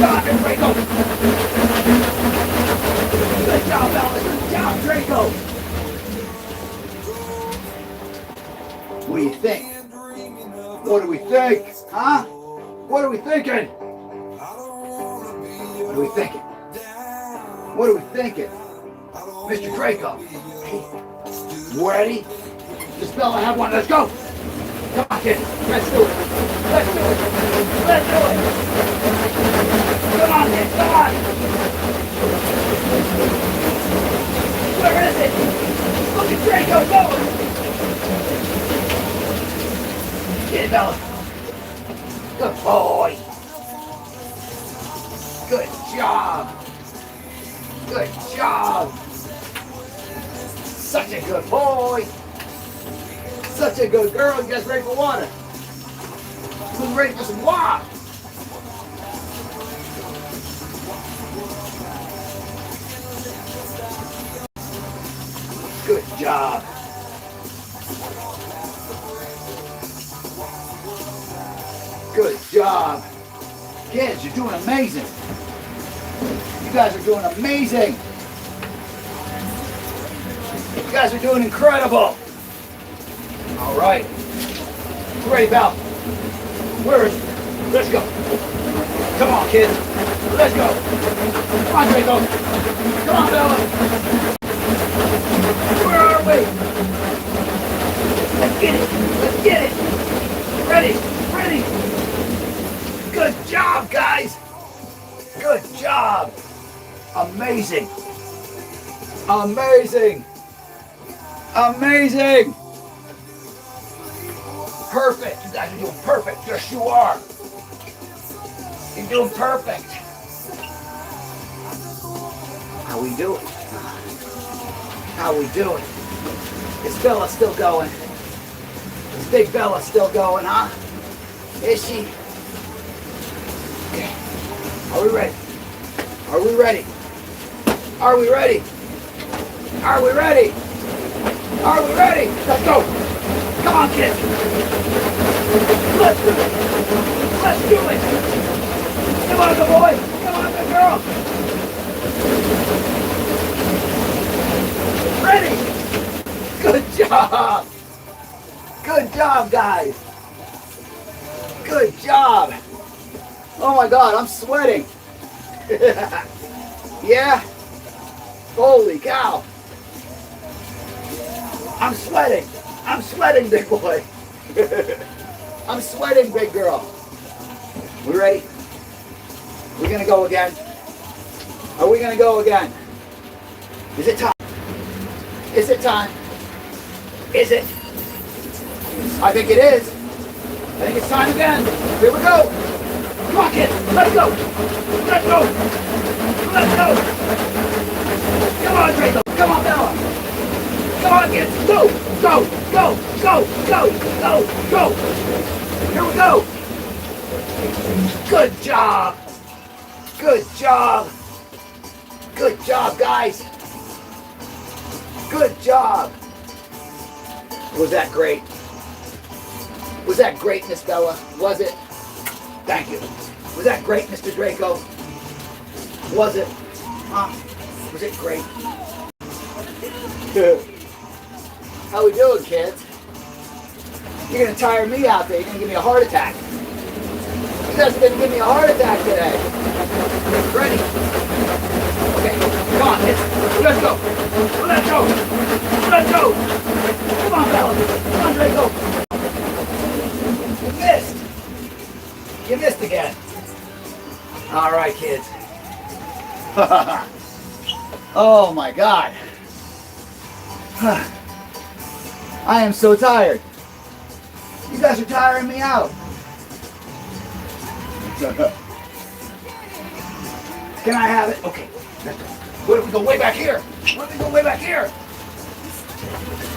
job, Draco. Good job, Bella. Good job, Draco. What do you think? What do we think? Huh? What are we thinking? What are we thinking? What are we thinking? Mr. Draco. Ready? Does Bella have one? Let's go. Come on, kid. Let's do it. Let's do it. Let's do it. Come on, kid. Come on. Where is it? Look at Draco going. Get it, Bella. Good boy. Good job. Good job. Such a good boy. Such a good girl. You guys ready for water? Who's ready for some water? Good job. Good job. Kids, you're doing amazing. You guys are doing amazing. You guys are doing incredible. All right. Ready, Val? Where is it? Let's go. Come on, kids. Let's go. Come on, Draco. Come on, Bella. Where are we? Let's get it. Let's get it. Ready. Ready. Good job, guys. Good job. Amazing. Amazing. Amazing. Perfect. You guys are doing perfect. Yes, you are. You're doing perfect. How we doing? How we doing? Is Bella still going? Is Big Bella still going, huh? Is she? Okay. Are we ready? Are we ready? Are we ready? Are we ready? Are we ready? Let's go. Come on, kids. Let's do it. Let's do it. Come on, good boy. Come on, good girl. Ready. Good job. Good job, guys. Good job. Oh my God, I'm sweating. Yeah? Holy cow. I'm sweating. I'm sweating, big boy. I'm sweating, big girl. We ready? We're gonna go again. Are we gonna go again? Is it time? Is it time? Is it? I think it is. I think it's time again. Here we go. Come on, kids. Let's go. Let's go. Let's go. Come on, Draco. Come on, Bella. Come on, kids. Go. Go. Go. Go. Go. Go. Go. Here we go. Good job. Good job. Good job, guys. Good job. Was that great? Was that great, Miss Bella? Was it? Thank you. Was that great, Mr. Draco? Was it? Huh? Was it great? How we doing, kids? You're gonna tire me out there. You're gonna give me a heart attack. You guys are gonna give me a heart attack today. Ready? Okay, come on, kids. Let's go. Let's go. Let's go. Come on, Bella. Come on, Draco. You missed. You missed again. All right, kids. Oh my God. I am so tired. You guys are tiring me out. Can I have it? Okay. What if we go way back here? What if we go way back here?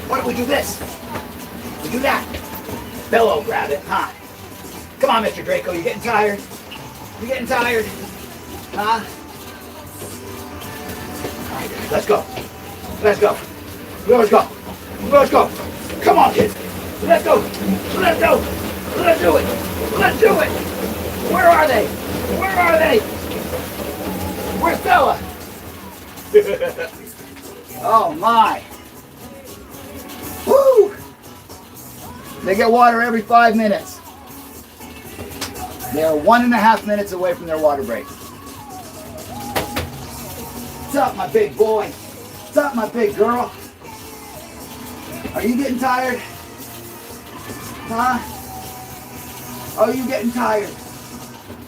What if we do this? We do that. Bella will grab it, huh? Come on, Mr. Draco. You getting tired? You getting tired? Huh? All right, let's go. Let's go. Let's go. Let's go. Come on, kids. Let's go. Let's go. Let's do it. Let's do it. Where are they? Where are they? Bella. Oh my. Woo! They get water every 5 minutes. They are 1.5 minutes away from their water break. What's up, my big boy? What's up, my big girl? Are you getting tired? Huh? Are you getting tired?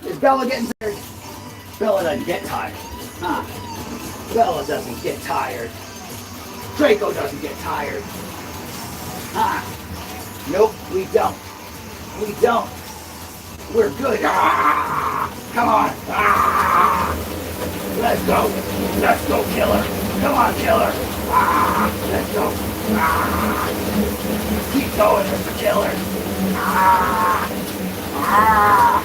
Is Bella getting tired? Bella doesn't get tired. Huh? Bella doesn't get tired. Draco doesn't get tired. Huh? Nope, we don't. We don't. We're good. Ah! Come on. Ah! Let's go. Let's go, killer. Come on, killer. Ah! Let's go. Ah! Keep going, Mr. Killer. Ah! Ah!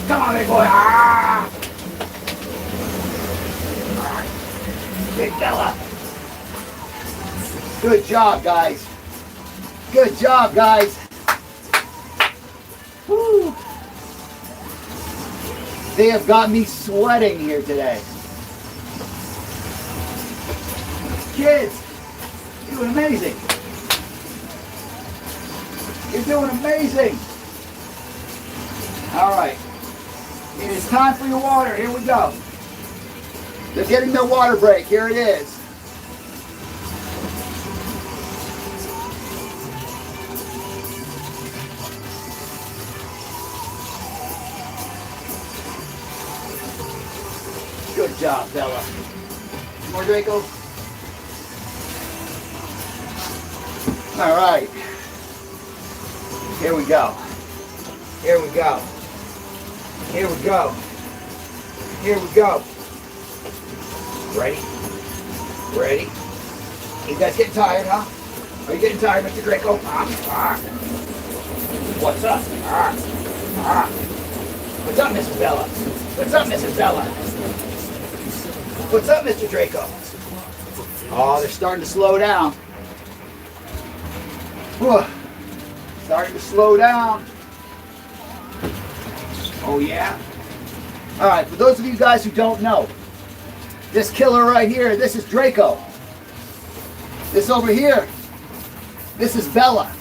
Come on, big boy. Ah! Big Bella. Good job, guys. Good job, guys. Woo. They have got me sweating here today. Kids, you're doing amazing. You're doing amazing. All right. It is time for your water. Here we go. They're getting their water break. Here it is. Good job, Bella. More Draco. All right. Here we go. Here we go. Here we go. Here we go. Ready? Ready? You guys getting tired, huh? Are you getting tired, Mr. Draco? What's up? What's up, Mrs. Bella? What's up, Mrs. Bella? What's up, Mr. Draco? Oh, they're starting to slow down. Whew. Starting to slow down. Oh, yeah? All right, for those of you guys who don't know, this killer right here, this is Draco. This over here, this is Bella.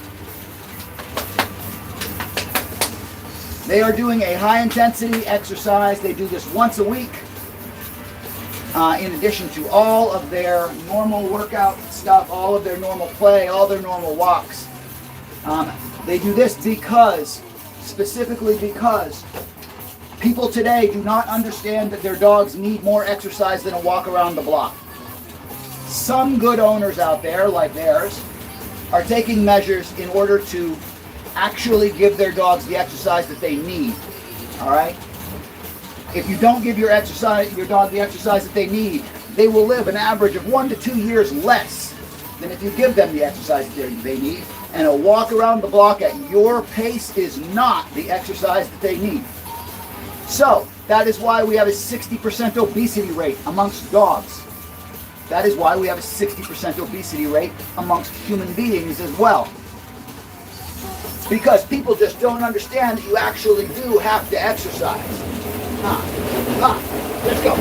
They are doing a high intensity exercise. They do this once a week. In addition to all of their normal workout stuff, all of their normal play, all their normal walks. They do this because, specifically because, people today do not understand that their dogs need more exercise than a walk around the block. Some good owners out there, like theirs, are taking measures in order to actually give their dogs the exercise that they need. All right? If you don't give your dog the exercise that they need, they will live an average of 1 to 2 years less than if you give them the exercise that they need. And a walk around the block at your pace is not the exercise that they need. So, that is why we have a 60% obesity rate amongst dogs. That is why we have a 60% obesity rate amongst human beings as well. Because people just don't understand that you actually do have to exercise. Let's go.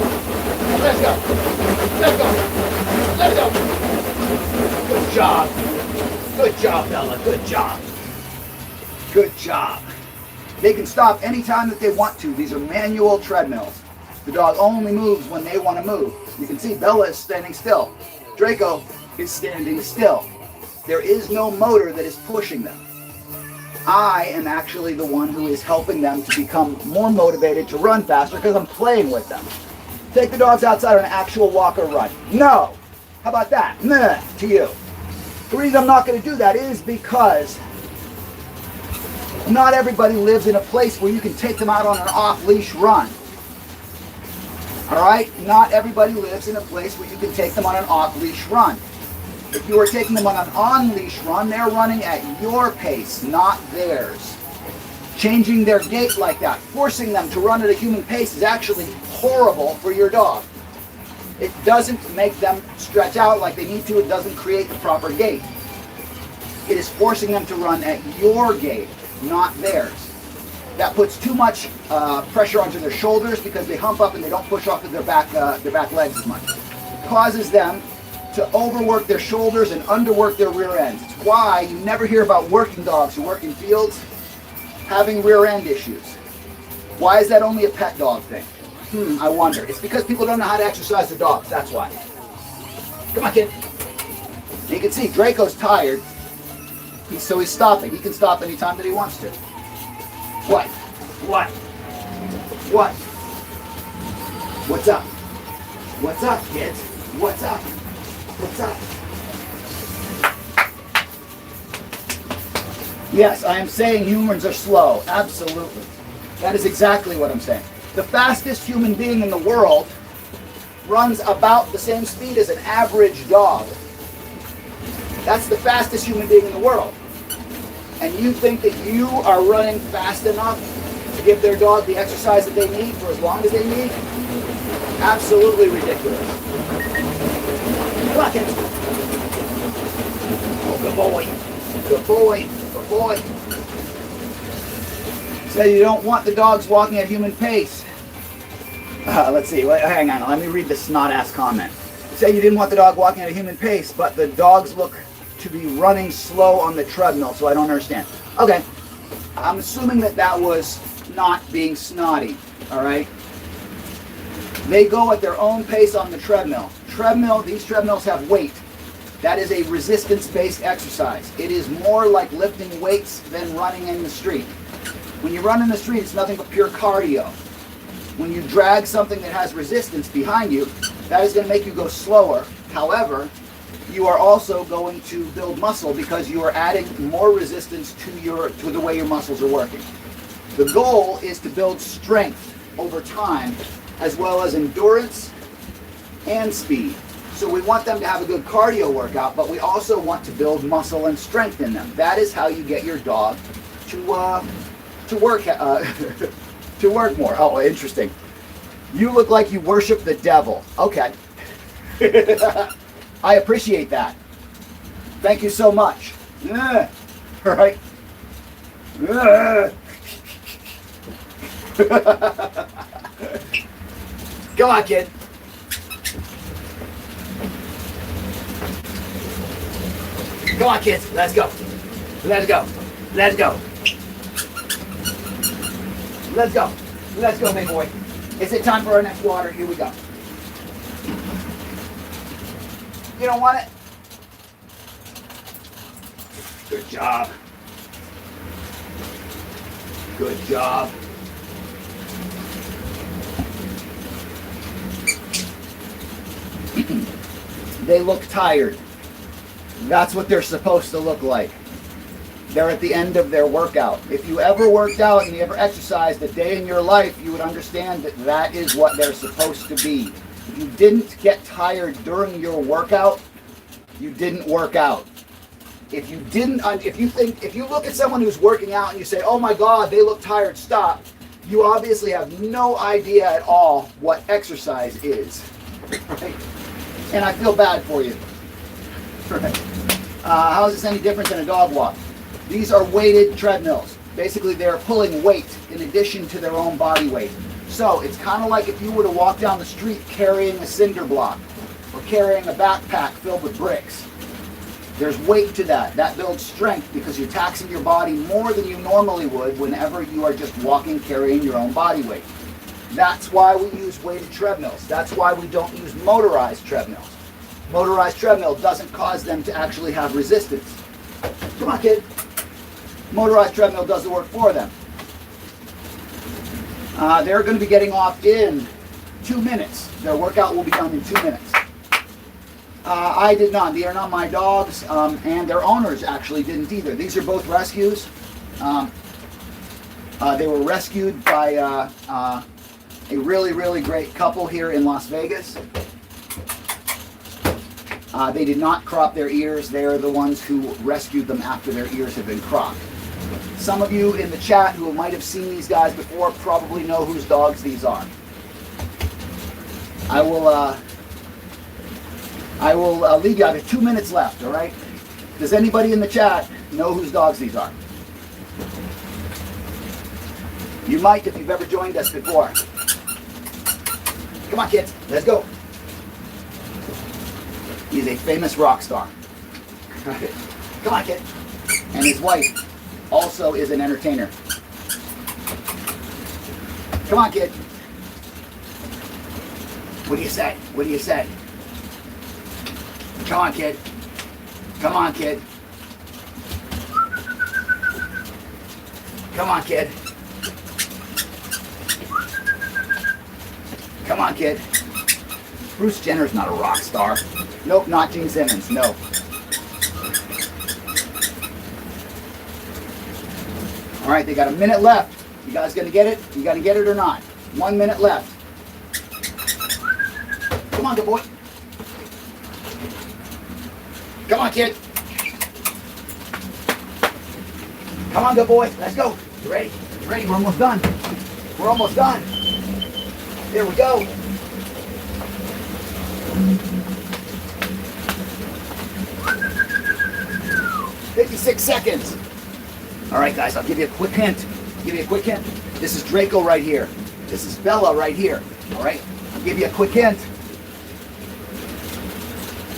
Let's go. Let's go. Let's go. Good job. Good job, Bella. Good job. Good job. They can stop anytime that they want to. These are manual treadmills. The dog only moves when they want to move. You can see Bella is standing still. Draco is standing still. There is no motor that is pushing them. I am actually the one who is helping them to become more motivated to run faster because I'm playing with them. Take the dogs outside on an actual walk or run. No. How about that? Nah, to you. The reason I'm not going to do that is because not everybody lives in a place where you can take them out on an off-leash run. All right? Not everybody lives in a place where you can take them on an off-leash run. If you are taking them on an on-leash run, they're running at your pace, not theirs. Changing their gait like that, forcing them to run at a human pace is actually horrible for your dog. It doesn't make them stretch out like they need to. It doesn't create the proper gait. It is forcing them to run at your gait, not theirs. That puts too much pressure onto their shoulders because they hump up and they don't push off of their back legs as much. It causes them to overwork their shoulders and underwork their rear ends. It's why you never hear about working dogs who work in fields having rear end issues. Why is that only a pet dog thing? I wonder. It's because people don't know how to exercise their dogs. That's why. Come on, kid. And you can see Draco's tired, so he's stopping. He can stop anytime that he wants to. What? What? What? What's up? What's up, kids? What's up? What's up? Yes, I am saying humans are slow. Absolutely. That is exactly what I'm saying. The fastest human being in the world runs about the same speed as an average dog. That's the fastest human being in the world. And you think that you are running fast enough to give their dog the exercise that they need for as long as they need? Absolutely ridiculous. Come on, kids. Oh, good boy. Good boy. Good boy. So you don't want the dogs walking at human pace. Let's see. Hang on. Let me read this snot-ass comment. Say you didn't want the dog walking at a human pace, but the dogs look to be running slow on the treadmill, so I don't understand. Okay. I'm assuming that that was not being snotty. All right. They go at their own pace on the treadmill. These treadmills have weight. That is a resistance-based exercise. It is more like lifting weights than running in the street. When you run in the street, it's nothing but pure cardio. When you drag something that has resistance behind you, that is going to make you go slower. However, you are also going to build muscle because you are adding more resistance to the way your muscles are working. The goal is to build strength over time, as well as endurance and speed. So we want them to have a good cardio workout, but we also want to build muscle and strength in them. That is how you get your dog to work to work more. Oh, interesting. You look like you worship the devil. Okay. I appreciate that. Thank you so much. All right. Go on, kid. Go on, kids. Let's go. Let's go. Let's go. Let's go. Let's go, big boy. Is it time for our next water? Here we go. You don't want it? Good job. Good job. They look tired. That's what they're supposed to look like. They're at the end of their workout. If you ever worked out and you ever exercised a day in your life, you would understand that that is what they're supposed to be. If you didn't get tired during your workout, you didn't work out. If you look at someone who's working out and you say, oh my God, they look tired, stop, you obviously have no idea at all what exercise is. Right? And I feel bad for you. Right. How is this any different than a dog walk? These are weighted treadmills. Basically, they're pulling weight in addition to their own body weight. So it's kind of like if you were to walk down the street carrying a cinder block or carrying a backpack filled with bricks. There's weight to that. That builds strength because you're taxing your body more than you normally would whenever you are just walking, carrying your own body weight. That's why we use weighted treadmills. That's why we don't use motorized treadmills. Motorized treadmill doesn't cause them to actually have resistance. Come on, kid. Motorized treadmill does the work for them. They're going to be getting off in 2 minutes. Their workout will be done in 2 minutes. I did not. They are not my dogs, and their owners actually didn't either. These are both rescues. They were rescued by a really, really great couple here in Las Vegas. They did not crop their ears. They are the ones who rescued them after their ears had been cropped. Some of you in the chat who might have seen these guys before probably know whose dogs these are. I will leave you. I have 2 minutes left, all right? Does anybody in the chat know whose dogs these are? You might if you've ever joined us before. Come on, kids. Let's go. He's a famous rock star. Come on, kid. And his wife also is an entertainer. Come on, kid. What do you say? What do you say? Come on, kid. Come on, kid. Come on, kid. Come on, kid. Bruce Jenner's not a rock star. Nope, not Gene Simmons. No. All right, they got a minute left. You guys gonna get it? You gonna get it or not? 1 minute left. Come on, good boy. Come on, kid. Come on, good boy. Let's go. You ready? You ready? We're almost done. We're almost done. Here we go. "56 seconds. All right, guys, I'll give you a quick hint. This is Draco right here. This is Bella right here. All right? I'll give you a quick hint.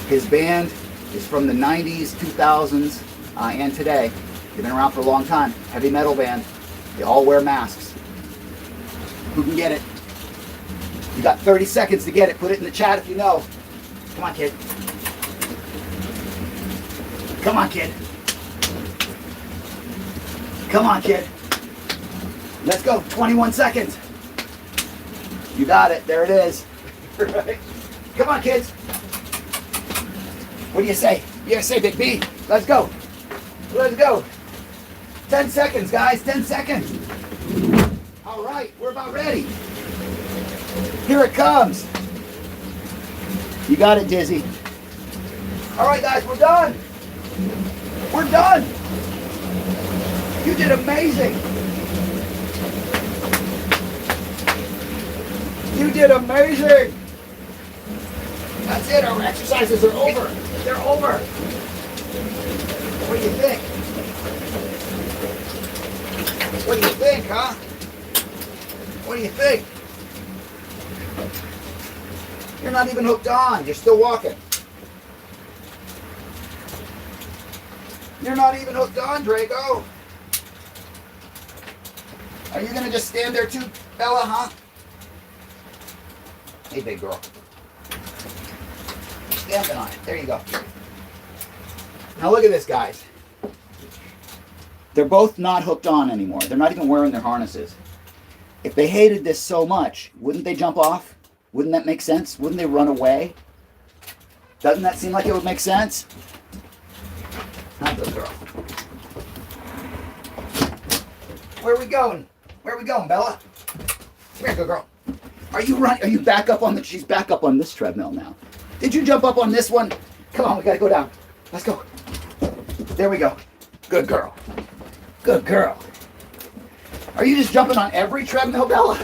His band is from the 90s, 2000s, and today. They've been around for a long time. Heavy metal band. They all wear masks. Who can get it? You got 30 seconds to get it. Put it in the chat if you know. Come on, kid. Come on, kid. Come on, kid. Let's go. 21 seconds. You got it. There it is. Right. Come on, kids. What do you say? You say, Big B? Let's go. Let's go. 10 seconds, guys. 10 seconds. All right. We're about ready. Here it comes. You got it, Dizzy. All right, guys. We're done. We're done. You did amazing. You did amazing. That's it. Our exercises are over. They're over. What do you think? What do you think, huh? What do you think? You're not even hooked on. You're still walking. You're not even hooked on, Draco. Are you going to just stand there too, Bella, huh? Hey, big girl. Stamping on it. There you go. Now look at this, guys. They're both not hooked on anymore. They're not even wearing their harnesses. If they hated this so much, wouldn't they jump off? Wouldn't that make sense? Wouldn't they run away? Doesn't that seem like it would make sense? Not good girl. Where are we going? Where are we going, Bella? Come here, good girl. Are you running? Are you back up on the? She's back up on this treadmill now. Did you jump up on this one? Come on, we gotta go down. Let's go. There we go. Good girl. Good girl. Are you just jumping on every treadmill, Bella?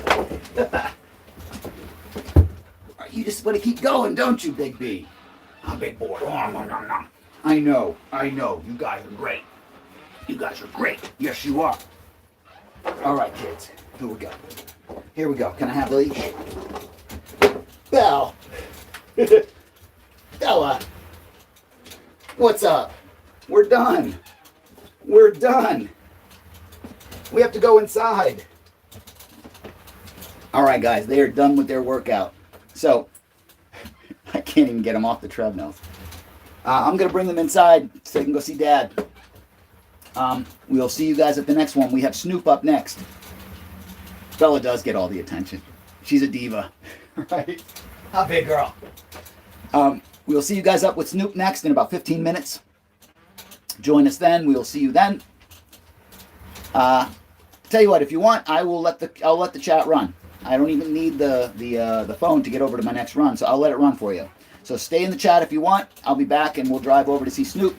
You just want to keep going, don't you, Big B? I'm big boy. I know. You guys are great. You guys are great. Yes, you are. All right, kids. Here we go. Here we go. Can I have the leash? Belle. Bella. What's up? We're done. We're done. We have to go inside. All right, guys. They are done with their workout. So, I can't even get them off the treadmills. I'm going to bring them inside so they can go see Dad. We'll see you guys at the next one. We have Snoop up next. Bella does get all the attention. She's a diva. Right? How big, girl? We'll see you guys up with Snoop next in about 15 minutes. Join us then. We'll see you then. Tell you what, if you want, I'll let the chat run. I don't even need the phone to get over to my next run, so I'll let it run for you. So stay in the chat if you want. I'll be back, and we'll drive over to see Snoop,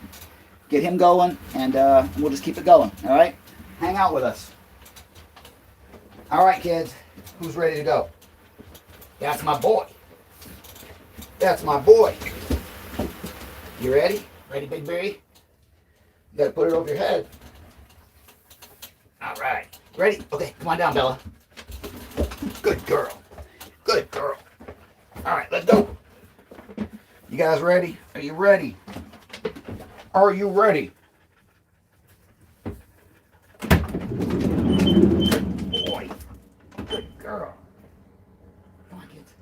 get him going, and we'll just keep it going, all right? Hang out with us. All right, kids. Who's ready to go? That's my boy. That's my boy. You ready? Ready, Big Berry? You got to put it over your head. All right. Ready? Okay, come on down, Bella. Good girl. Good girl. All right, let's go. You guys ready? Are you ready? Are you ready? Good boy. Good girl. Come on, kids.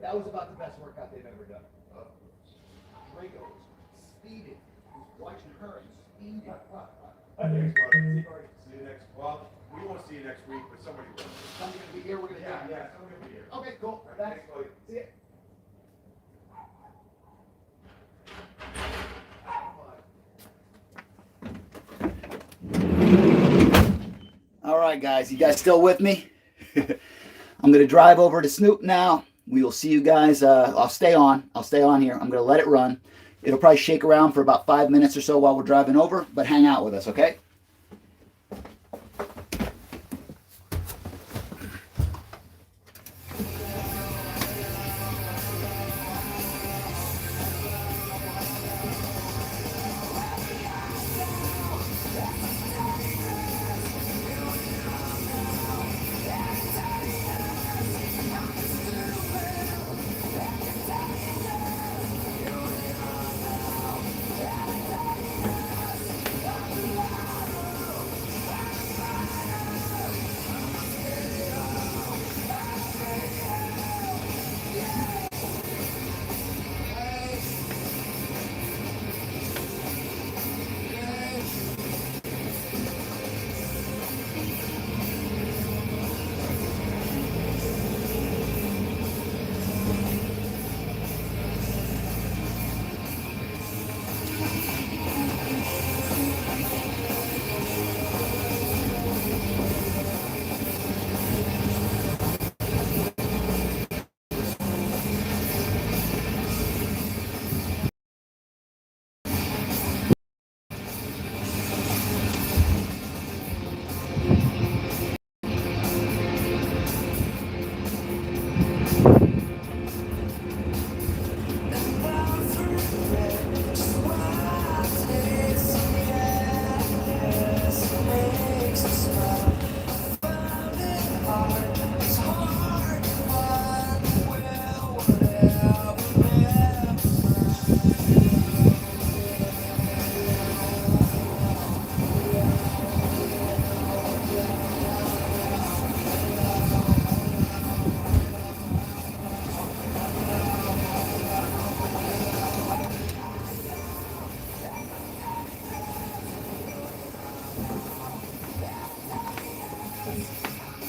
That was about the best workout they've ever done. Draco was speeding. He was watching her and speeding. Thanks, brother. See you next. Well, we won't see you next week, but somebody will. Somebody's gonna be here. We're gonna do it. Yeah, somebody will be here. Okay, cool. Thanks. See ya. All right, guys. You guys still with me? I'm gonna drive over to Snoop now. We will see you guys. I'll stay on. I'll stay on here. I'm gonna let it run. It'll probably shake around for about 5 minutes or so while we're driving over, but hang out with us, okay?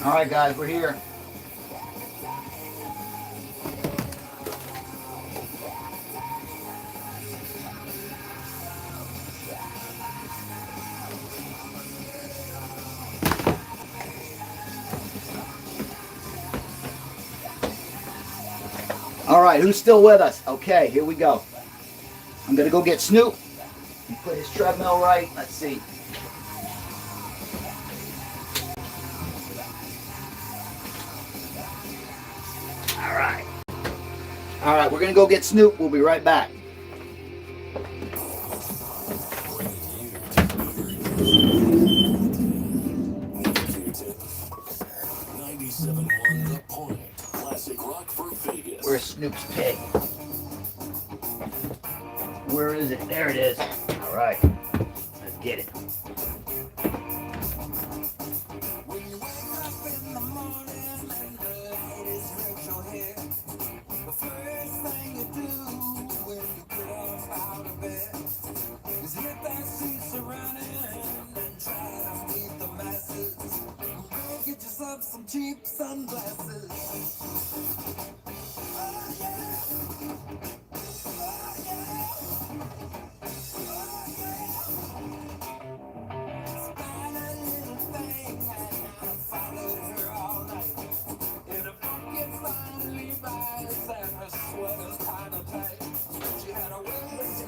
All right, guys, we're here. All right, who's still with us? Okay, here we go. I'm going to go get Snoop and put his treadmill right. Let's see. All right. All right, we're going to go get Snoop. We'll be right back. Where's Snoop's pig? Where is it? There it is. All right. Let's get it. Some cheap sunglasses. Oh, yeah. Oh, yeah. Oh, yeah. Find a little thing tight. She had a waist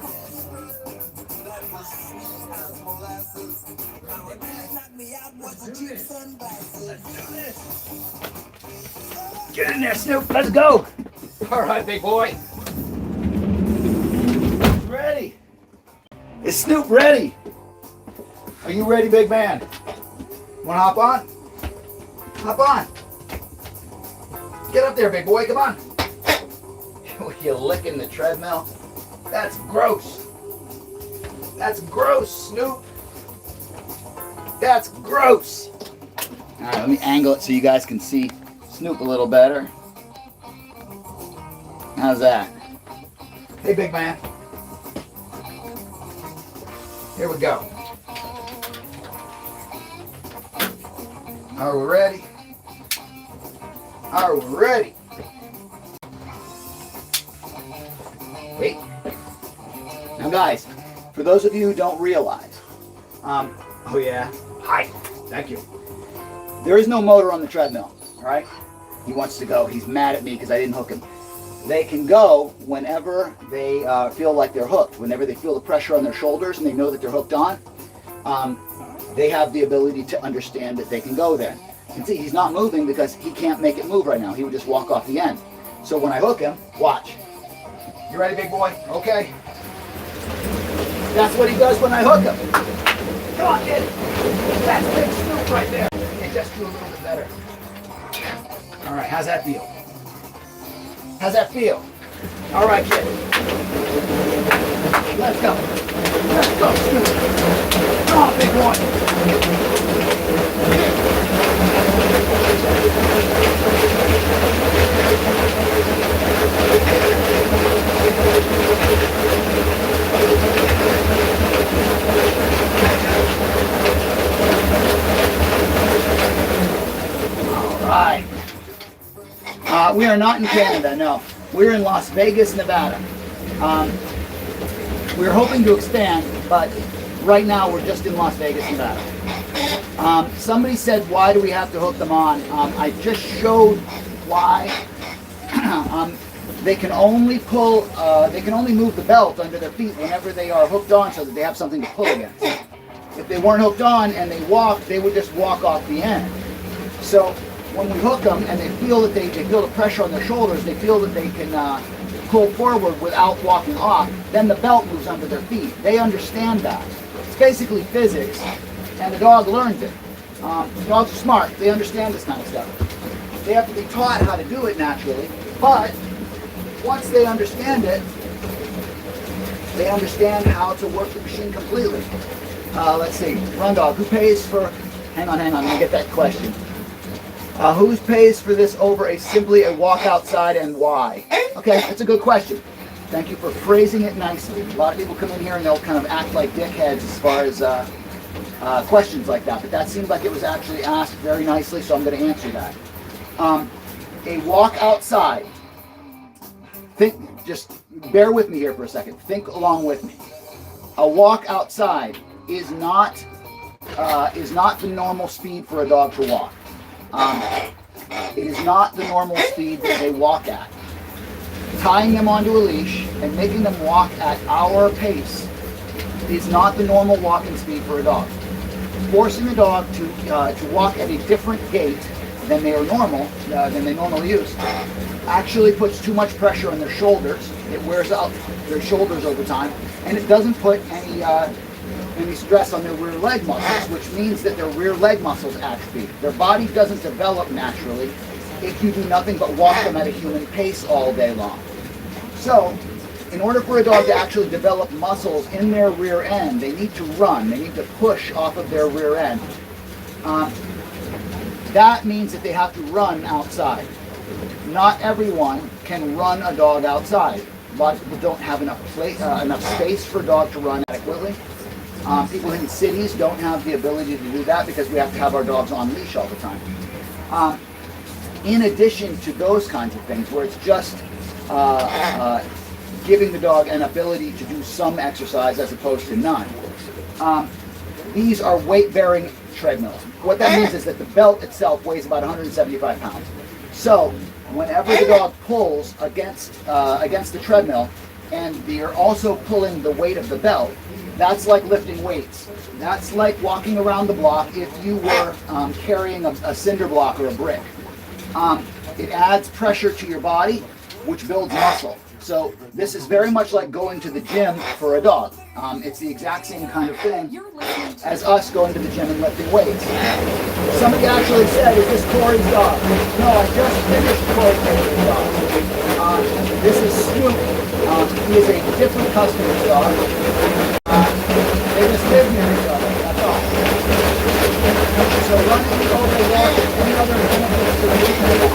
that was sweet as molasses. Now it really knocked me out was the cheap sunglasses. Get in there, Snoop. Let's go. All right, big boy. Ready? Is Snoop ready? Are you ready, big man? Want to hop on? Hop on. Get up there, big boy. Come on. You're licking the treadmill. That's gross. That's gross, Snoop. That's gross. All right, let me angle it so you guys can see Snoop a little better. How's that? Hey, big man. Here we go. Are we ready? Are we ready? Wait. Now, guys, for those of you who don't realize, oh yeah, hi, thank you. There is no motor on the treadmill, all right? He wants to go. He's mad at me because I didn't hook him. They can go whenever they feel like they're hooked. Whenever they feel the pressure on their shoulders and they know that they're hooked on, they have the ability to understand that they can go there. You can see he's not moving because he can't make it move right now. He would just walk off the end. So when I hook him, watch. You ready, big boy? Okay. That's what he does when I hook him. Come on, kid. That's big Snoop right there. Okay, just do a little bit better. All right, how's that feel? How's that feel? All right, kid. Let's go. Let's go, Snoop. Come on, big boy. All right. We are not in Canada, no. We're in Las Vegas, Nevada. We're hoping to expand, but right now we're just in Las Vegas, Nevada. Somebody said, why do we have to hook them on? I just showed why. They can only pull, they can only move the belt under their feet whenever they are hooked on so that they have something to pull against. If they weren't hooked on and they walked, they would just walk off the end. So when we hook them and they feel that they feel the pressure on their shoulders, they feel that they can pull forward without walking off, then the belt moves under their feet. They understand that. It's basically physics, and the dog learns it. Dogs are smart. They understand this kind of stuff. They have to be taught how to do it naturally, but once they understand it, they understand how to work the machine completely. Let's see, Run Dog, who pays for, hang on, let me get that question. Who pays for this over simply a walk outside and why? Okay, that's a good question. Thank you for phrasing it nicely. A lot of people come in here and they'll kind of act like dickheads as far as questions like that, but that seemed like it was actually asked very nicely, so I'm going to answer that. A walk outside. Just bear with me here for a second. Think along with me. A walk outside is not the normal speed for a dog to walk. It is not the normal speed that they walk at. Tying them onto a leash and making them walk at our pace is not the normal walking speed for a dog. Forcing a dog to walk at a different gait than they normally use actually puts too much pressure on their shoulders. It wears out their shoulders over time, and it doesn't put any stress on their rear leg muscles, which means that their rear leg muscles atrophy. Their body doesn't develop naturally if you do nothing but walk them at a human pace all day long. So, in order for a dog to actually develop muscles in their rear end, they need to run. They need to push off of their rear end. That means that they have to run outside. Not everyone can run a dog outside. A lot of people don't have enough space for a dog to run adequately. People in cities don't have the ability to do that because we have to have our dogs on leash all the time. In addition to those kinds of things, where it's just giving the dog an ability to do some exercise as opposed to none, these are weight-bearing treadmills. What that means is that the belt itself weighs about 175 pounds. So whenever the dog pulls against the treadmill, and you're also pulling the weight of the belt, that's like lifting weights. That's like walking around the block if you were carrying a cinder block or a brick. It adds pressure to your body, which builds muscle. So this is very much like going to the gym for a dog. It's the exact same kind of thing as us going to the gym and lifting weights. Somebody actually said, is this Corey's dog? No, I just finished Corey's dog. This is Snoop. He is a different customer's dog. They just live near each other, that's all. So running over the wall and any other benefits to the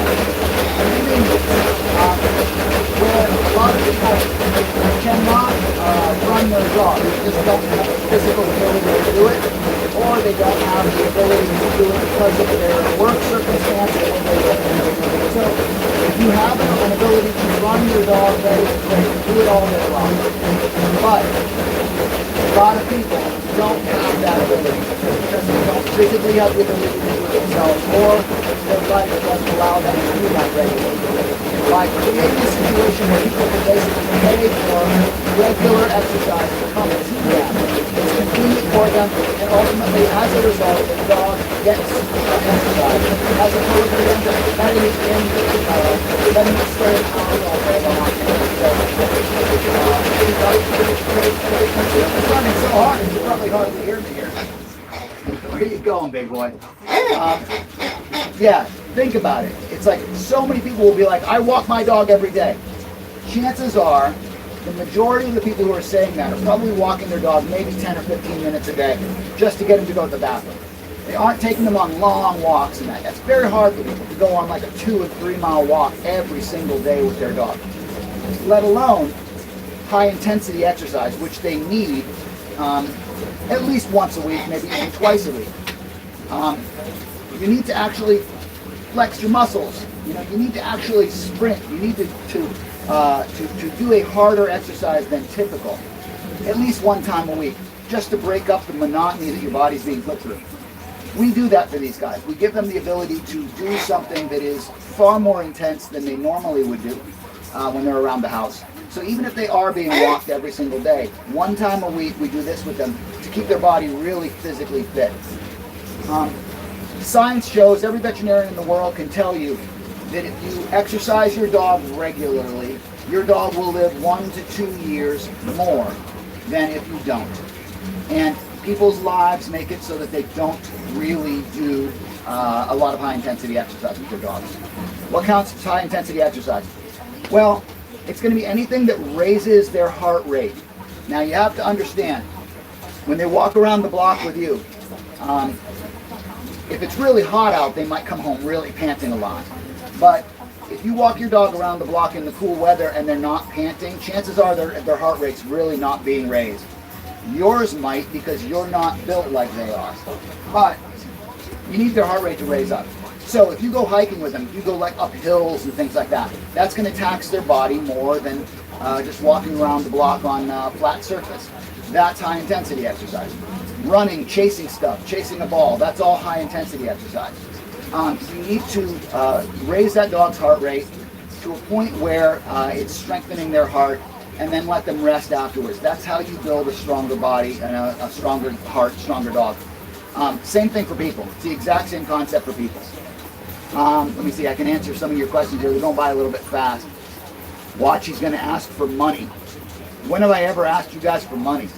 where a lot of people cannot run their dog. They just don't have the physical ability to do it, or they don't have the ability to do it because of their work circumstances when they live. So if you have an ability to run your dog, that is great. Do it all day long. But a lot of people don't have that ability because they don't physically have the ability to do it themselves, or their life doesn't allow them to do that regularly. By creating a situation where people can basically pay for regular exercise to come and do that, it's convenient for them, and ultimately, as a result, the dog gets exercise, as opposed to them just letting it in, letting it stay in house all day long. It's running so hard, you can probably hardly hear me here. Where are you going, big boy? Yeah, think about it. It's like so many people will be like, I walk my dog every day. Chances are, the majority of the people who are saying that are probably walking their dog maybe 10 or 15 minutes a day just to get them to go to the bathroom. They aren't taking them on long walks and that. That's very hard for people to go on like a 2 or 3 mile walk every single day with their dog. Let alone high intensity exercise, which they need at least once a week, maybe even twice a week. You need to actually flex your muscles. You know, you need to actually sprint. You need to do a harder exercise than typical, at least one time a week, just to break up the monotony that your body's being put through. We do that for these guys. We give them the ability to do something that is far more intense than they normally would do when they're around the house. So even if they are being walked every single day, one time a week we do this with them to keep their body really physically fit. Science shows, every veterinarian in the world can tell you that if you exercise your dog regularly, your dog will live 1 to 2 years more than if you don't. And people's lives make it so that they don't really do a lot of high intensity exercise with their dogs. What counts as high intensity exercise? Well, it's going to be anything that raises their heart rate. Now you have to understand, when they walk around the block with you, if it's really hot out, they might come home really panting a lot. But if you walk your dog around the block in the cool weather and they're not panting, chances are their heart rate's really not being raised. Yours might, because you're not built like they are. But you need their heart rate to raise up. So if you go hiking with them, if you go like up hills and things like that, that's going to tax their body more than just walking around the block on a flat surface. That's high intensity exercise. Running, chasing stuff, chasing a ball, that's all high intensity exercise. You need to raise that dog's heart rate to a point where it's strengthening their heart, and then let them rest afterwards. That's how you build a stronger body and a stronger heart, stronger dog. Same thing for people. It's the exact same concept for people. Let me see, I can answer some of your questions here. They're going by a little bit fast. Watch, he's going to ask for money. When have I ever asked you guys for money?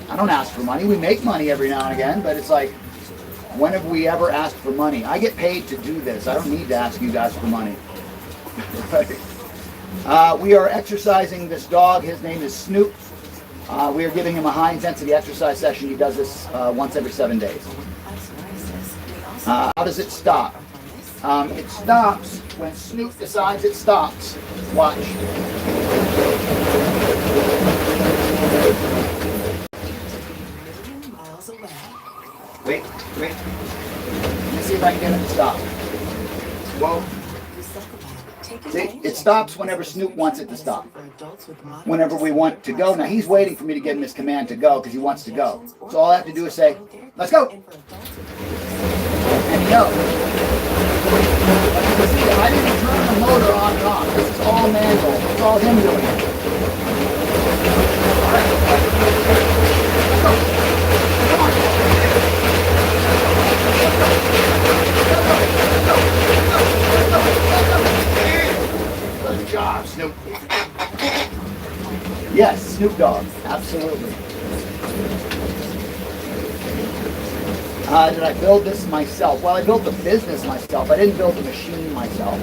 I don't ask for money. We make money every now and again, but it's like, when have we ever asked for money? I get paid to do this. I don't need to ask you guys for money. We are exercising this dog. His name is Snoop. We are giving him a high intensity exercise session. He does this once every 7 days. How does it stop? It stops when Snoop decides it stops. Watch. Wait. Let me see if I can get it to stop. Whoa. It stops whenever Snoop wants it to stop. Whenever we want to go. Now he's waiting for me to give him his command to go because he wants to go. So all I have to do is say, let's go. And he goes. But you can see, I didn't turn him the motor on and off. This is all manual. It's all him doing it. All right. Let's go. Come on. Good job, Snoop. Yes, Snoop Dogg. Absolutely. Did I build this myself? Well, I built the business myself. I didn't build the machine myself.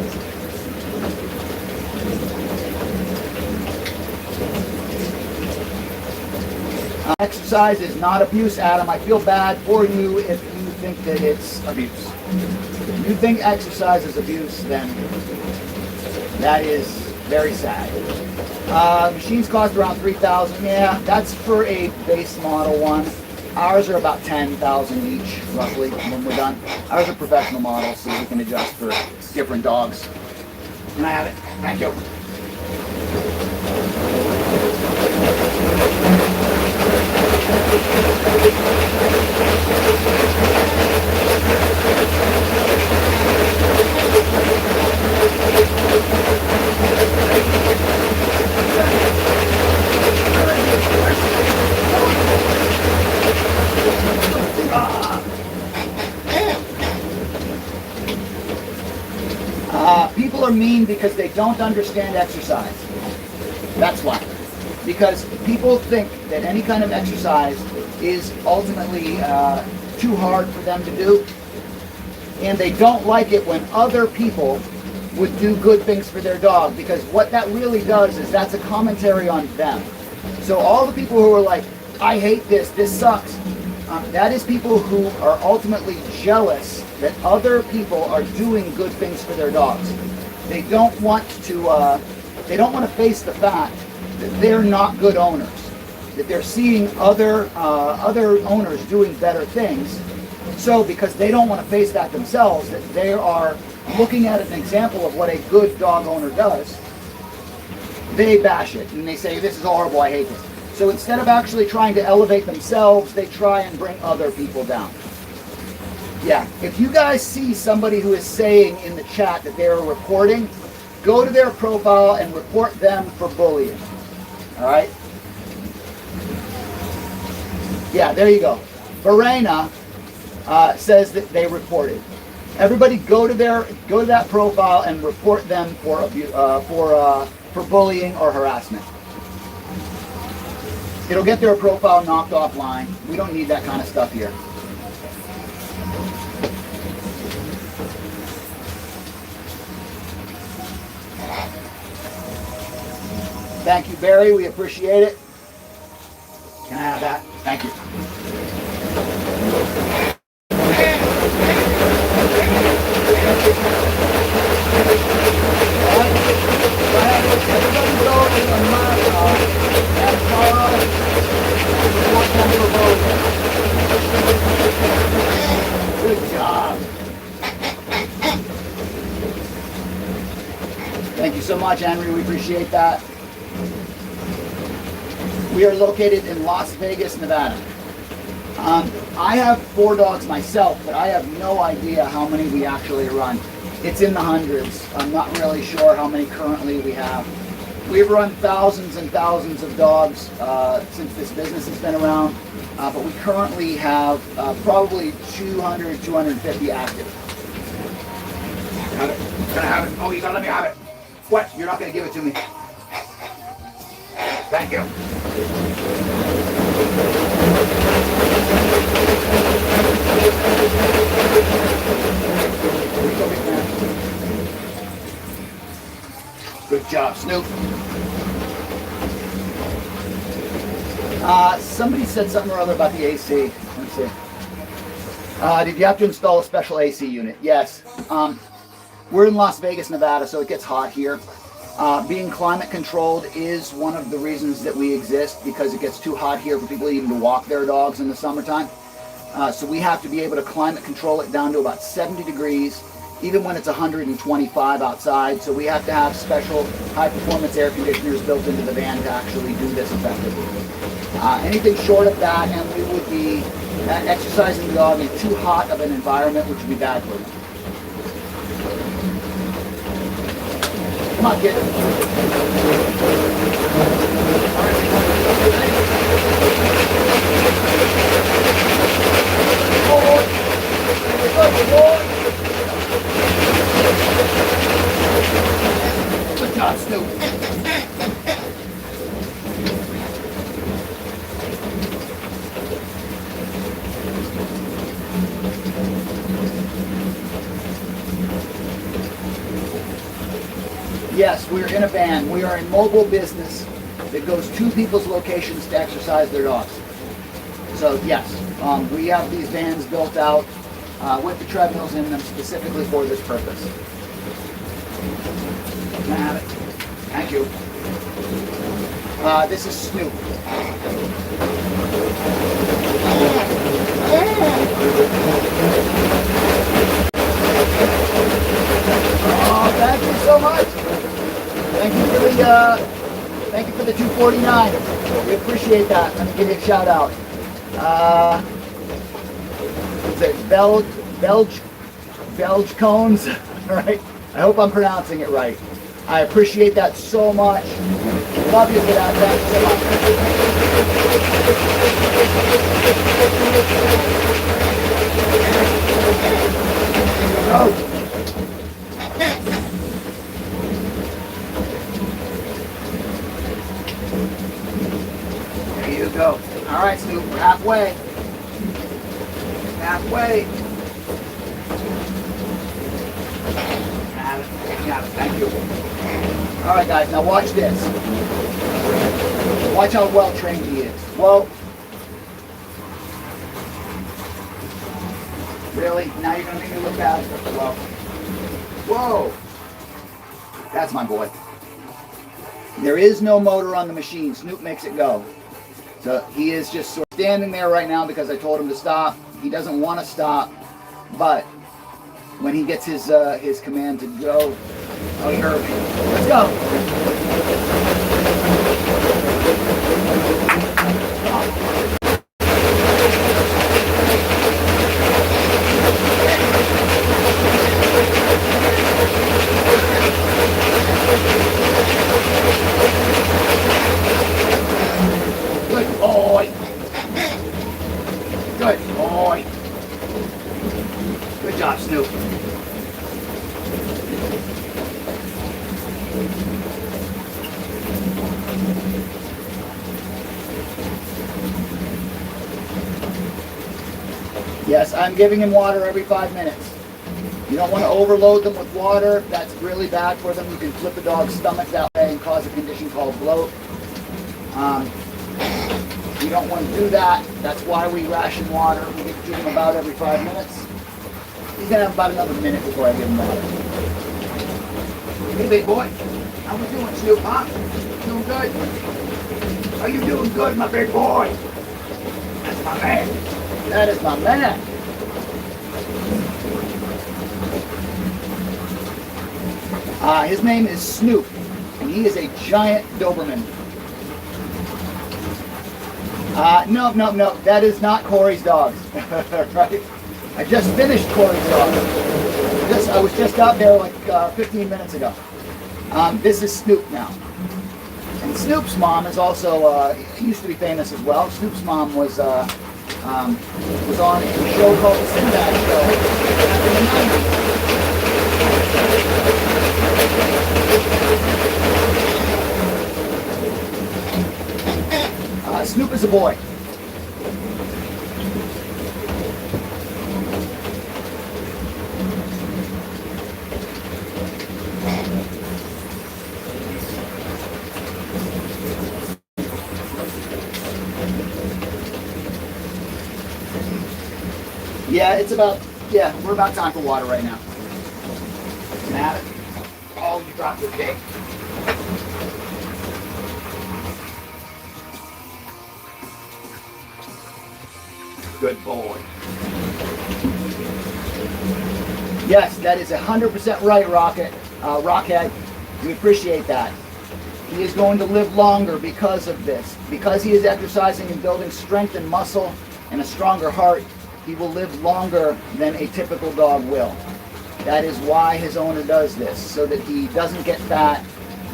Exercise is not abuse, Adam. I feel bad for you if you think that it's abuse. If you think exercise is abuse, then that is very sad. Machines cost around $3,000. Yeah, that's for a base model one. Ours are about $10,000 each, roughly, when we're done. Ours are professional models, so we can adjust for different dogs. And I have it. Thank you. People are mean because they don't understand exercise. That's why. Because people think that any kind of exercise is ultimately too hard for them to do, and they don't like it when other people would do good things for their dog, because what that really does is that's a commentary on them. So all the people who are like, I hate this, this sucks, that is people who are ultimately jealous that other people are doing good things for their dogs. They don't want to face the fact that they're not good owners, that they're seeing other owners doing better things. So because they don't want to face that themselves, that they are looking at an example of what a good dog owner does, they bash it and they say, this is horrible, I hate this. So instead of actually trying to elevate themselves, they try and bring other people down. Yeah, if you guys see somebody who is saying in the chat that they're reporting, go to their profile and report them for bullying. All right? Yeah, there you go. Verena says that they reported. Everybody go to that profile and report them for bullying or harassment. It'll get their profile knocked offline. We don't need that kind of stuff here. Thank you, Barry. We appreciate it. Can I have that? Thank you. Good job. Thank you so much, Henry. We appreciate that. We are located in Las Vegas, Nevada. I have 4 dogs myself, but I have no idea how many we actually run. It's in the hundreds. I'm not really sure how many currently we have. We've run thousands and thousands of dogs since this business has been around, but we currently have probably 200, 250 active. Have it. Can I have it? Oh, you gotta let me have it. What? You're not gonna give it to me? Thank you. Good job, Snoop. Somebody said something or other about the AC. Let me see. Did you have to install a special AC unit? Yes. We're in Las Vegas, Nevada, so it gets hot here. Being climate controlled is one of the reasons that we exist, because it gets too hot here for people even to walk their dogs in the summertime. So we have to be able to climate control it down to about 70 degrees, even when it's 125 outside. So we have to have special high performance air conditioners built into the van to actually do this effectively. Anything short of that, and we would be exercising the dog in too hot of an environment, which would be bad for them. Come on, kid. Good job, Snoop. Yes, we're in a van. We are a mobile business that goes to people's locations to exercise their dogs. So yes, we have these vans built out with the treadmills in them specifically for this purpose. Can I have it? Thank you. This is Snoop. Oh, thank you so much. Thank you for the 249. We appreciate that. Let me give you a shout out. Is it Belge cones? All right. I hope I'm pronouncing it right. I appreciate that so much. Love you for that. Thank you so much. Oh. There you go. All right, Snoop, we're halfway. Halfway. Got it. Thank you. All right, guys, now watch this. Watch how well trained he is. Whoa. Really? Now you're going to make me look bad? Whoa. Whoa. That's my boy. There is no motor on the machine. Snoop makes it go. So he is just sort of standing there right now because I told him to stop. He doesn't want to stop, but when he gets his command to go, oh, you heard me. Let's go. Good boy. Good boy. Good job, Snoop. Yes, I'm giving him water every 5 minutes. You don't want to overload them with water. That's really bad for them. You can flip a dog's stomach that way and cause a condition called bloat. You don't want to do that. That's why we ration water. We give to him about every 5 minutes. He's going to have about another minute before I give him water. Hey, big boy. How we doing, Snoop, huh? Doing good? Are you doing good, my big boy? That's my man. That is my man. His name is Snoop, and he is a giant Doberman. No. That is not Corey's dogs. Right? I just finished Corey's dogs. I was just out there like 15 minutes ago. This is Snoop now. And Snoop's mom is also, used to be famous as well. Snoop's mom was on a show called the Sinbad Show back in the 90s. Snoop is a boy. We're about time for water right now. Can I have it? Oh, you dropped your cake. Good boy. Yes, that is 100% right, Rockhead. We appreciate that. He is going to live longer because of this. Because he is exercising and building strength and muscle and a stronger heart, he will live longer than a typical dog will. That is why his owner does this, so that he doesn't get fat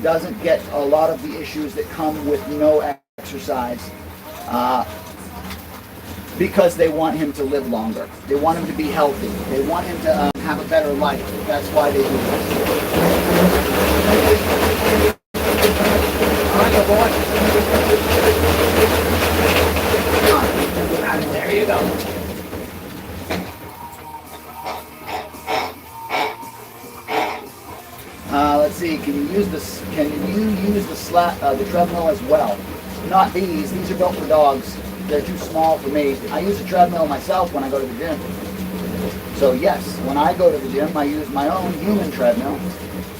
doesn't get a lot of the issues that come with no exercise because they want him to live longer. They want him to be healthy. They want him to have a better life. That's why they do this. All right, good boy. There you go. Let's see. Can you use this? Can you use the treadmill as well? Not these. These are built for dogs. They're too small for me. I use a treadmill myself when I go to the gym. So yes, when I go to the gym, I use my own human treadmill.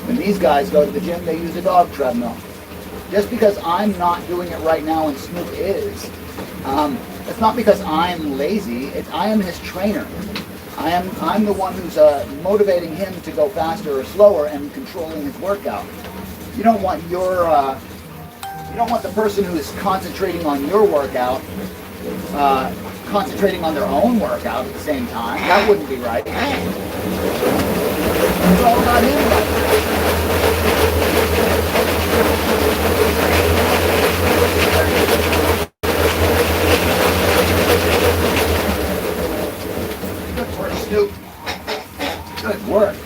When these guys go to the gym, they use a dog treadmill. Just because I'm not doing it right now and Snoop is, it's not because I'm lazy. I am his trainer. I'm the one who's motivating him to go faster or slower and controlling his workout. You don't want you don't want the person who is concentrating on your workout concentrating on their own workout at the same time. That wouldn't be right. It's all about him. Good work, Snoop. Good work.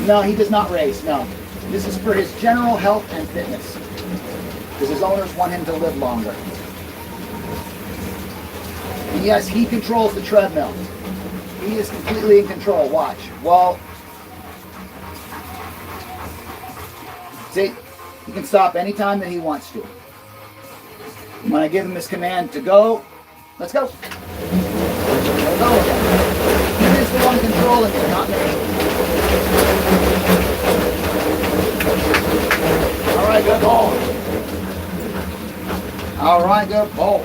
No, he does not race, no. This is for his general health and fitness. Because his owners want him to live longer. And yes, he controls the treadmill. He is completely in control. Watch. Well, see, he can stop anytime that he wants to. When I give him his command to go, let's go. We'll go again. He is the one controlling it, not me. All right, good ball. All right, good ball.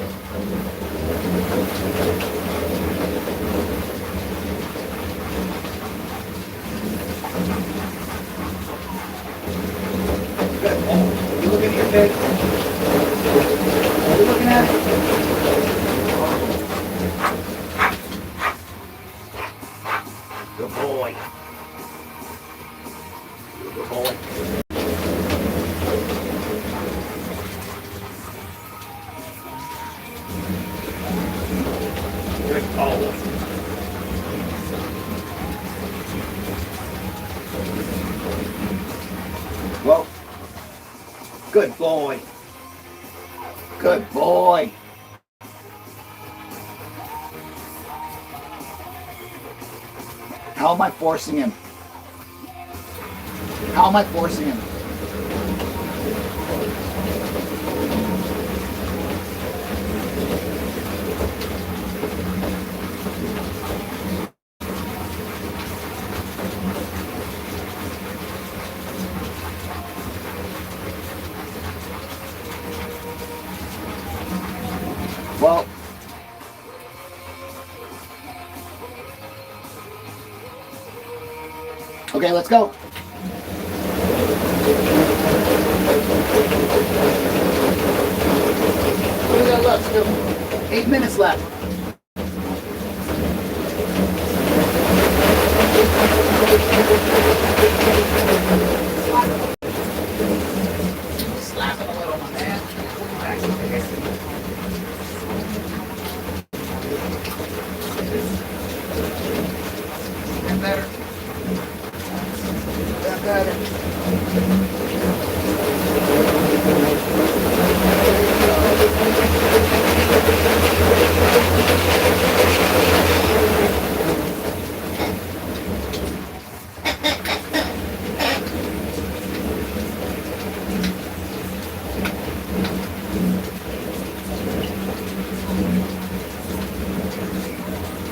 Good ball. You looking at your pig? Are you looking at it? Good boy. Good boy. Good ball. Well, good boy. Good boy. How am I forcing him? How am I forcing him? Well, okay, let's go. What do we got left, Snoop? 8 minutes left. Slap it a little, my man. Get better. Get better.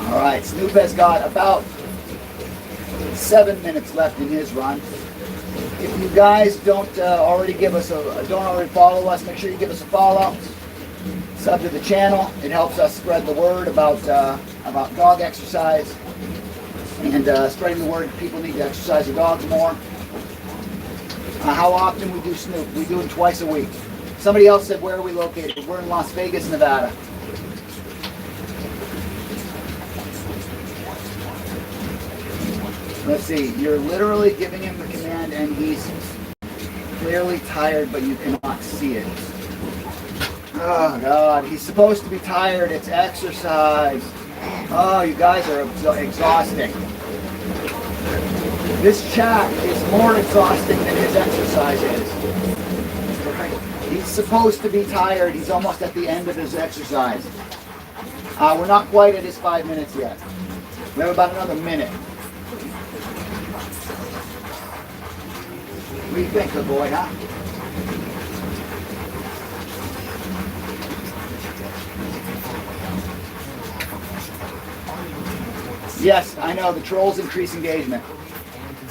All right, Snoop has got about 7 minutes left in his run. If you guys don't already follow us, make sure you give us a follow. Sub to the channel. It helps us spread the word about dog exercise and spreading the word. People need to exercise their dogs more. How often we do Snoop? We do him twice a week. Somebody else said, where are we located? We're in Las Vegas, Nevada. Let's see, you're literally giving him the command and he's clearly tired, but you cannot see it. Oh God, he's supposed to be tired. It's exercise. Oh, you guys are exhausting. This chat is more exhausting than his exercise is. Right? He's supposed to be tired. He's almost at the end of his exercise. We're not quite at his 5 minutes yet. We have about another minute. What do you think, good boy, huh? Yes, I know, the trolls increase engagement.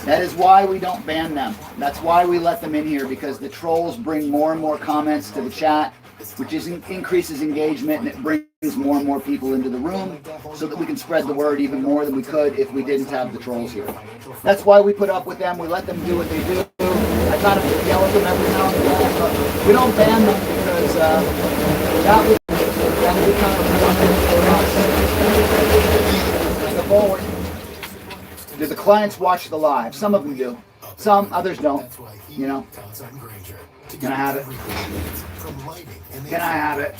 That is why we don't ban them. That's why we let them in here, because the trolls bring more and more comments to the chat, which increases engagement, and it brings more and more people into the room so that we can spread the word even more than we could if we didn't have the trolls here. That's why we put up with them. We let them do what they do. I kind of yell at them every now and then, but we don't ban them because that would be kind of productive for us. Go forward. Do the clients watch the live? Some of them do. Some, others don't. You know. Can I have it? Can I have it?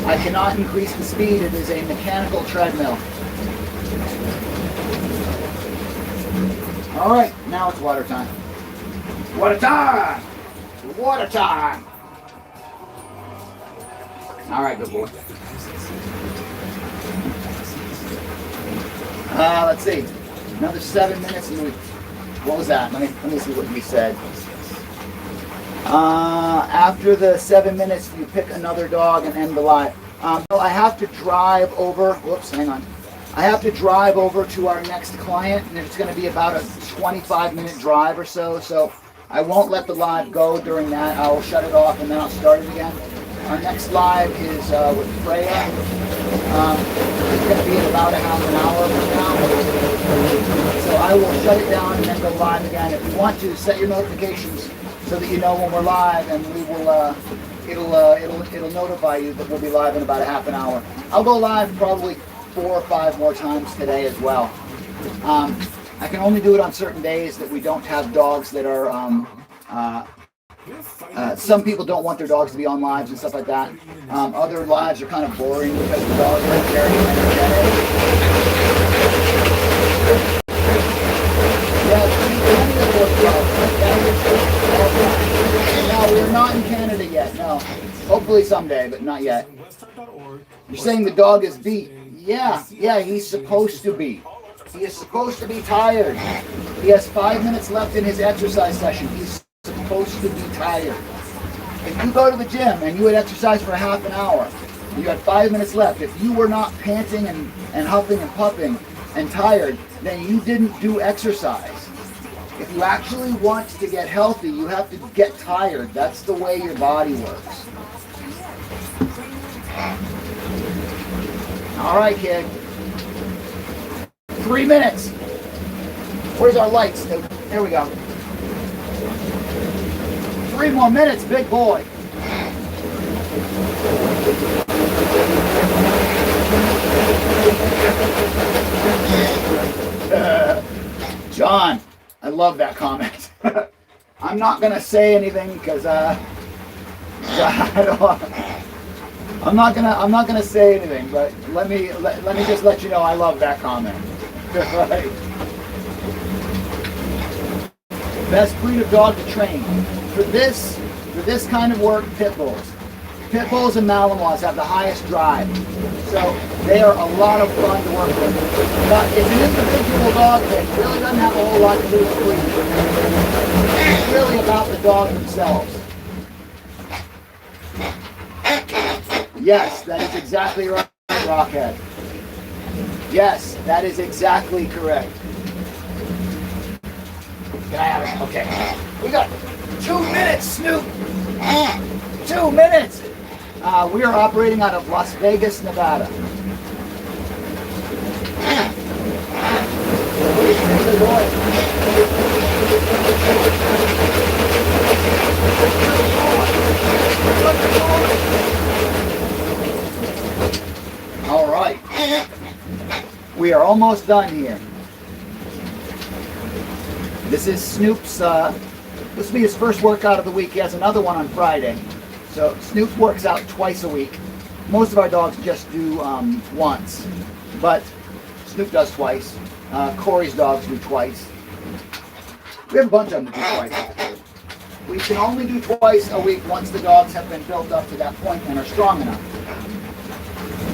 I cannot increase the speed. It is a mechanical treadmill. All right, now it's water time. Water time! Water time! All right, good boy. Let's see. Another 7 minutes. What was that? Let me see what we said. After the 7 minutes, you pick another dog and end the live. I have to drive over. Whoops, hang on. I have to drive over to our next client, and it's going to be about a 25-minute drive or so. So I won't let the live go during that. I'll shut it off and then I'll start it again. Our next live is with Freya. It's going to be in about a half an hour from now. So I will shut it down and then go live again. If you want to, set your notifications so that you know when we're live, and we will. It'll notify you that we'll be live in about a half an hour. I'll go live probably 4 or 5 more times today as well. I can only do it on certain days that we don't have dogs that are. Some people don't want their dogs to be on lives and stuff like that. Other lives are kind of boring because the dogs are very energetic. No, we're not in Canada yet. No, hopefully someday, but not yet. You're saying the dog is beat? Yeah, he's supposed to be. He is supposed to be tired. He has 5 minutes left in his exercise session. He's supposed to be tired. If you go to the gym and you would exercise for a half an hour, you had 5 minutes left. If you were not panting and huffing and puffing and tired, then you didn't do exercise. If you actually want to get healthy, you have to get tired. That's the way your body works. All right, kid. 3 minutes. Where's our lights, Snoop? There we go. 3 more minutes, big boy. John, I love that comment. I'm not gonna say anything because I'm not gonna say anything, but let me just let you know I love that comment. Right. Best breed of dog to train. For this kind of work, pit bulls. Pit bulls and Malinois have the highest drive. So they are a lot of fun to work with. But if an individual dog pit really doesn't have a whole lot to do with the breed. It's really about the dog themselves. Yes, that is exactly right, Rockhead. Yes, that is exactly correct. Can I have it? Okay. We got 2 minutes, Snoop. 2 minutes. We are operating out of Las Vegas, Nevada. All right. We are almost done here. This is Snoop's, this will be his first workout of the week. He has another one on Friday. So Snoop works out twice a week. Most of our dogs just do once, but Snoop does twice. Corey's dogs do twice. We have a bunch of them that do twice. We can only do twice a week once the dogs have been built up to that point and are strong enough.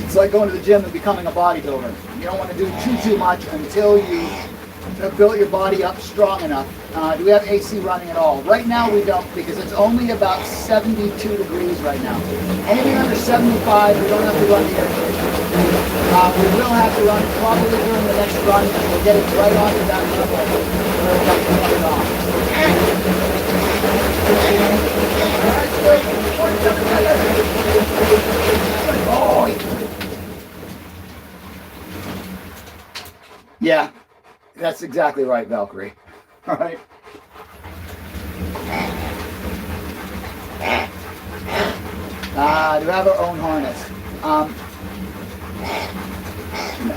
It's like going to the gym and becoming a bodybuilder. You don't want to do too much until you have built your body up strong enough. Do we have AC running at all? Right now we don't, because it's only about 72 degrees right now. Anything under 75, we don't have to run the air conditioner. We will have to run probably during the next run, and we'll get it right onto that level where we have to turn it on. Yeah, that's exactly right, Valkyrie. All right. Do we have our own harness?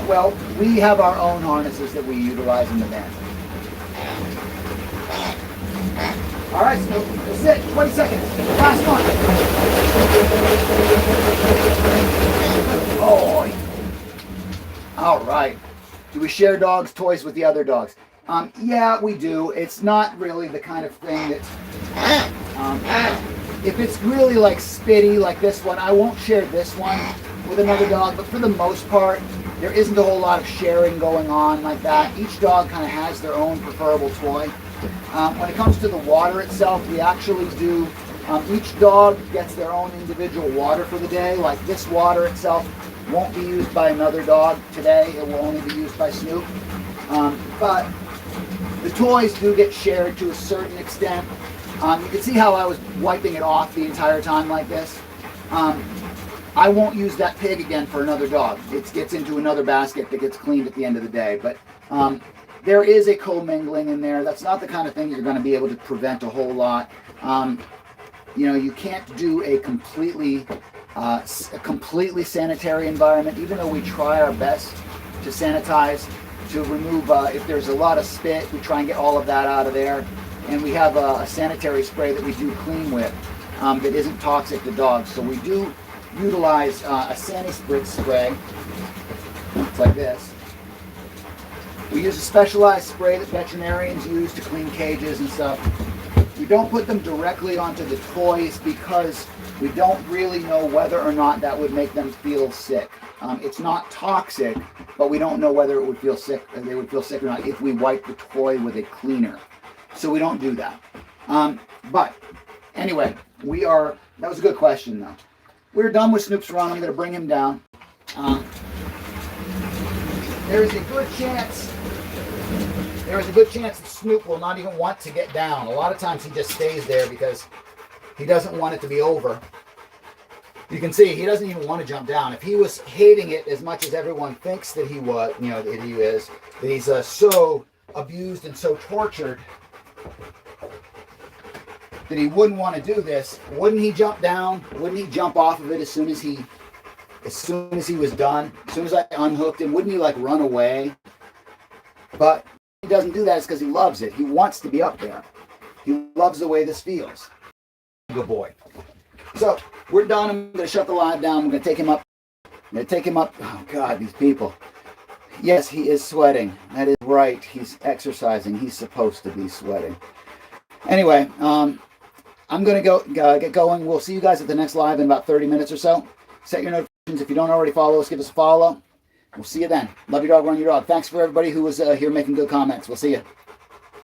Well, we have our own harnesses that we utilize in the band. All right, Snoop, that's it. 20 seconds. Last one. Oh. All right. Do we share dogs' toys with the other dogs? Yeah, we do. It's not really the kind of thing that... if it's really like spitty, like this one, I won't share this one with another dog, but for the most part, there isn't a whole lot of sharing going on like that. Each dog kind of has their own preferable toy. When it comes to the water itself, we actually do, each dog gets their own individual water for the day. Like this water itself won't be used by another dog today. It will only be used by Snoop. But the toys do get shared to a certain extent. You can see how I was wiping it off the entire time like this. I won't use that pig again for another dog. It gets into another basket that gets cleaned at the end of the day. But there is a commingling in there. That's not the kind of thing you're going to be able to prevent a whole lot. You know, you can't do a completely sanitary environment, even though we try our best to sanitize, to remove, if there's a lot of spit, we try and get all of that out of there. And we have a sanitary spray that we do clean with that isn't toxic to dogs. So we do utilize a Sani-Spritz spray. It's like this. We use a specialized spray that veterinarians use to clean cages and stuff. We don't put them directly onto the toys because we don't really know whether or not that would make them feel sick. It's not toxic, but we don't know whether it would feel sick, or they would feel sick or not if we wipe the toy with a cleaner. So we don't do that. But anyway, that was a good question though. We're done with Snoop's run. I'm going to bring him down. There is a good chance that Snoop will not even want to get down. A lot of times he just stays there because he doesn't want it to be over. You can see he doesn't even want to jump down. If he was hating it as much as everyone thinks that he was, you know, that he is, that he's so abused and so tortured that he wouldn't want to do this, wouldn't he jump down? Wouldn't he jump off of it as soon as he was done? As soon as I unhooked him, wouldn't he like run away? But he doesn't do that. It's because he loves it. He wants to be up there. He loves the way this feels. Good boy. So we're done. I'm going to shut the live down. I'm going to take him up. Oh God, these people. Yes, he is sweating. That is right. He's exercising. He's supposed to be sweating. Anyway, I'm going to go get going. We'll see you guys at the next live in about 30 minutes or so. Set your notifications. If you don't already follow us, give us a follow. We'll see you then. Love your dog, run your dog. Thanks for everybody who was here making good comments. We'll see you.